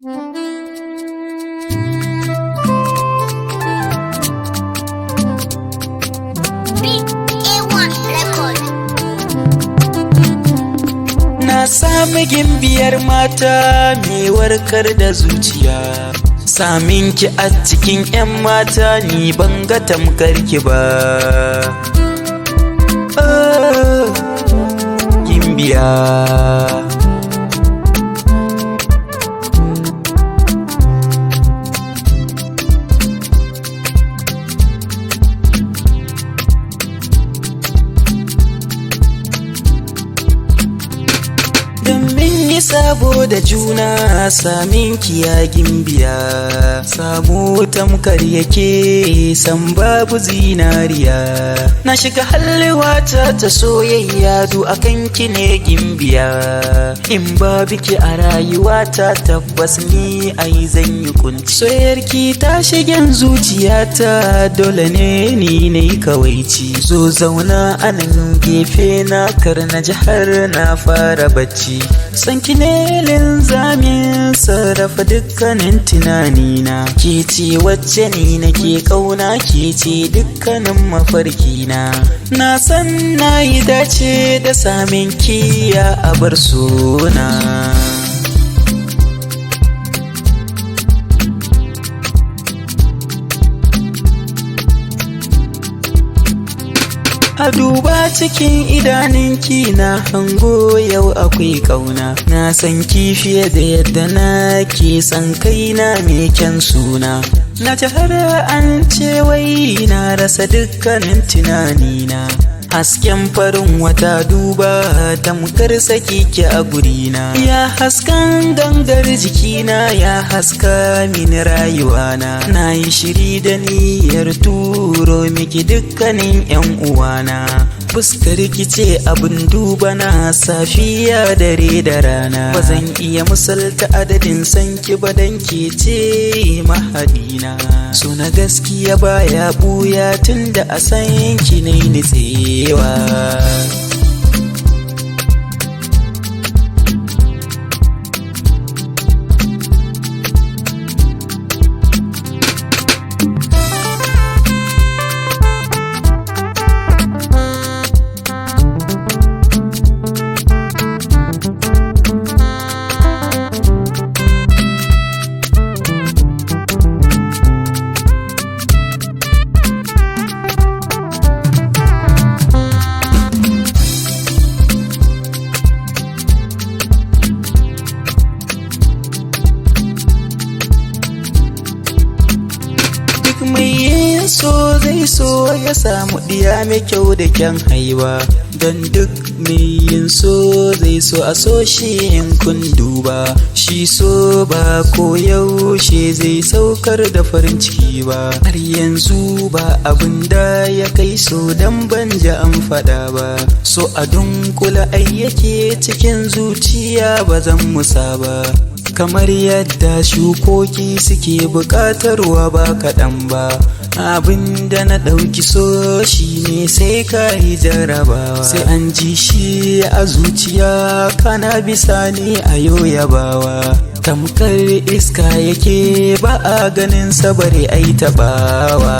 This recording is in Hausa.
Na sami gimbiyar mata mai warkar da zuciya, samin ki a cikin 'yan mata ni ban ga tamkar ki ba. Gimbiya sabo da juna, samin kiya gimbiya, samu tamkar yake san babu zinariya. Na shiga halwata ta soyayya du akan ki ne gimbiya, in babu ki a rayuwata tabbas ni ai zan yi kunci. Soyayyarki ta shigen zuciyata, dole ne ni nayi kawaici. Zo zauna anan gefe na, kar na ji har na fara bacci. Sanki ne linzamin sarrafa dukkanin tunanina, ke ce wacce ni nake kauna, ke ce dukkanin mafarkina. Na san na yi dace da samin kiya a bar suna. A duba cikin idaninki na hango yau akwai ƙauna. Na san ki fiye da yadda na ke san kaina mai kyan suna. Na ji har an ce wai na rasa dukkanin tunanina. Hasken farin wata duba tamkar saki ki a gurina. Ya haskan gangar jikina, ya haska mini rayuwana. Na yi shiri da niyyar turo miki dukkanin 'yan uwana. Fuskar ki ce abin duba na, safiya dare da rana. Ba zan iya misalta adadin sanki ba dan ke ce mahadina. So na gaskiya baya buya, tunda a san ki ne nitsewa. Mai so zai so ya samu diya mai kyau da kyan haiwa, don duk mai yin so zai so a so shi in kun duba. Shi so ba ko yaushe zai saukar da farin ciki ba, har yanzu ba abin da ya kai so dan ban ji an faɗa ba. So a dunkula ai yake cikin zuciya ba zan musa ba, kamar yadda shukoki suke buƙatarwa ba kaɗan ba. Abin da na ɗauki so shi ne sai ka yi jarabawa, sai an ji shi a zuciya kana bisa ne a yabawa. Tamkar iska yake ba a ganin sa bare ai taɓawa.